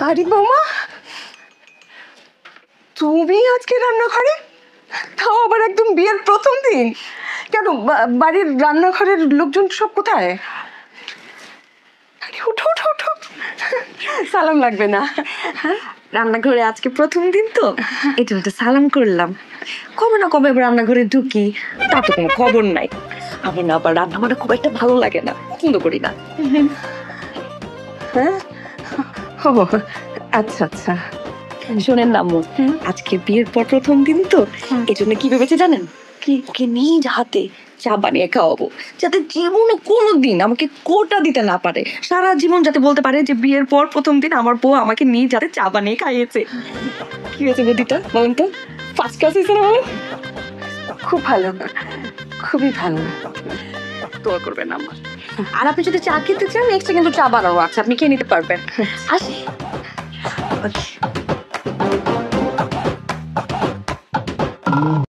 আরে বৌমা, তুমি আজকে রান্নাঘরে? তাও আবার একদম বিয়ের প্রথম দিন। কেন, বাড়ির রান্নাঘরের লোকজন সব কোথায়? আরে উঠো উঠো উঠো, সালাম লাগবে না? রান্নাঘরে আজকে প্রথম দিন তো এই জন্য তো সালাম করলাম। কবে না কবে আবার রান্নাঘরে ঢুকি, তার তো কোনো খবর নাই। আমার না আবার রান্না বান্না খুব একটা ভালো লাগে না, পছন্দ করি না। হ্যাঁ, ও আচ্ছা আচ্ছা। শোনেন না আম্মু, আজকে বিয়ের পর প্রথম দিন তো এই জন্য কি ভেবেছে জানেন? কি? ওকে নিজ হাতে চা বানিয়ে খাওয়াবো, যাতে জীবনে কোনোদিন আমাকে কোটা দিতে না পারে। সারা জীবন যাতে বলতে পারে যে বিয়ের পর প্রথম দিন আমার বউ আমাকে নিজ হাতে চা বানিয়ে খাইয়েছে। কি হয়েছে বুদ্ধিটা বলুন তো? ফার্স্ট ক্লাস হয়েছে না বলেন? খুব ভালো, খুবই ভালো। দোয়া করবেন আমার। আর আপনি যদি চা খেতে চান এক্সট্রা কিন্তু চা বানানো আছে, আপনি খেয়ে নিতে পারবেন। আসি।